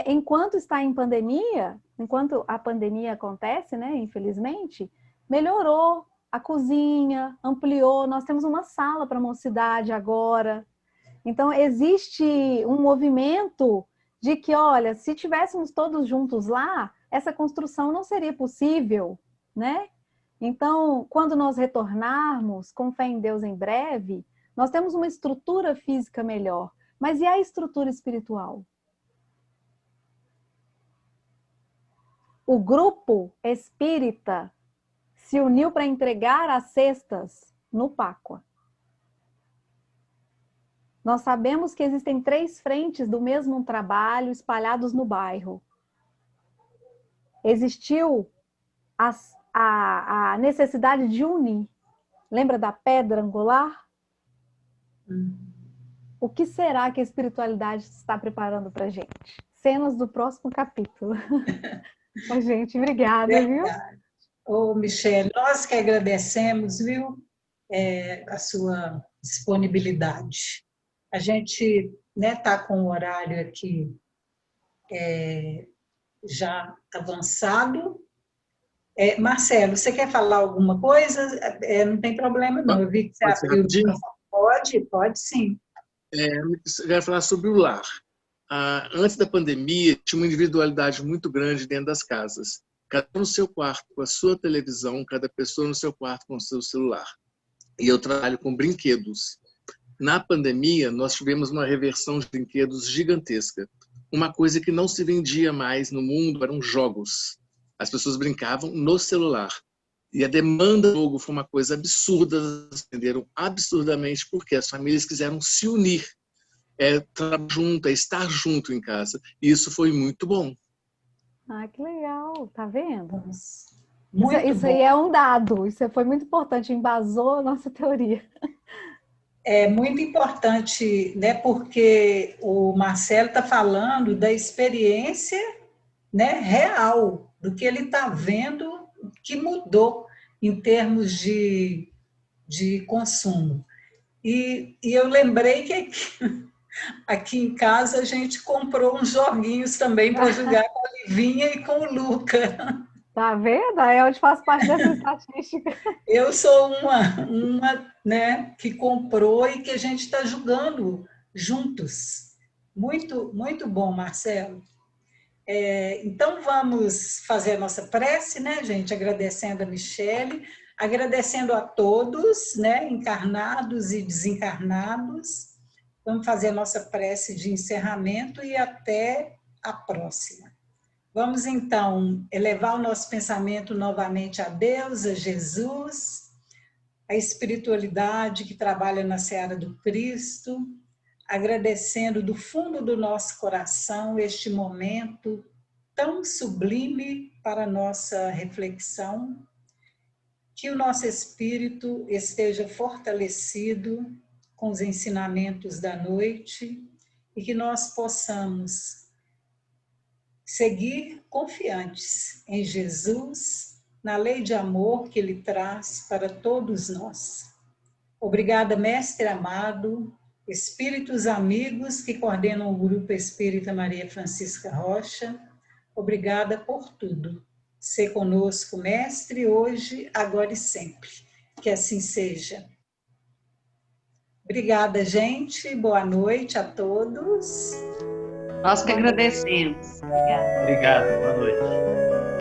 enquanto está em pandemia, enquanto a pandemia acontece, né, infelizmente, melhorou a cozinha, ampliou, nós temos uma sala para a mocidade agora. Então, existe um movimento de que, olha, se tivéssemos todos juntos lá, essa construção não seria possível, né? Então, quando nós retornarmos, com fé em Deus em breve, nós temos uma estrutura física melhor. Mas e a estrutura espiritual? O grupo espírita se uniu para entregar as cestas no Páqua. Nós sabemos que existem 3 frentes do mesmo trabalho espalhados no bairro. Existiu a necessidade de unir. Lembra da pedra angular? O que será que a espiritualidade está preparando para a gente? Cenas do próximo capítulo. Ô, gente, obrigada, viu? Ô, Michele, nós que agradecemos, viu, a sua disponibilidade. A gente tá com o horário aqui já avançado. Marcelo, você quer falar alguma coisa? Não tem problema, não. Eu vi que você abriu o microfone. Pode sim. Eu quero falar sobre o lar. Antes da pandemia, tinha uma individualidade muito grande dentro das casas. Cada um no seu quarto com a sua televisão, cada pessoa no seu quarto com o seu celular. E eu trabalho com brinquedos. Na pandemia, nós tivemos uma reversão de brinquedos gigantesca. Uma coisa que não se vendia mais no mundo eram jogos. As pessoas brincavam no celular. E a demanda do jogo foi uma coisa absurda, elas venderam absurdamente porque as famílias quiseram se unir, estar junto em casa. E isso foi muito bom. Que legal, tá vendo? Isso aí é um dado, isso foi muito importante, embasou a nossa teoria. É muito importante, né, porque o Marcelo está falando da experiência, né, real, do que ele está vendo que mudou em termos de consumo. E eu lembrei que aqui em casa a gente comprou uns joguinhos também para jogar com a Livinha e com o Luca. Tá vendo? É onde faz parte dessa estatística. Eu sou uma, né, que comprou e que a gente está jogando juntos. Muito, muito bom, Marcelo. Então, vamos fazer a nossa prece, né, gente? Agradecendo a Michele, agradecendo a todos, né, encarnados e desencarnados. Vamos fazer a nossa prece de encerramento e até a próxima. Vamos, então, elevar o nosso pensamento novamente a Deus, a Jesus, a espiritualidade que trabalha na seara do Cristo, agradecendo do fundo do nosso coração este momento tão sublime para a nossa reflexão, que o nosso espírito esteja fortalecido com os ensinamentos da noite e que nós possamos seguir confiantes em Jesus, na lei de amor que Ele traz para todos nós. Obrigada, Mestre amado, espíritos amigos que coordenam o Grupo Espírita Maria Francisca Rocha, obrigada por tudo. Sê conosco, Mestre, hoje, agora e sempre. Que assim seja. Obrigada, gente. Boa noite a todos. Nós que agradecemos. Obrigada. Obrigado, boa noite.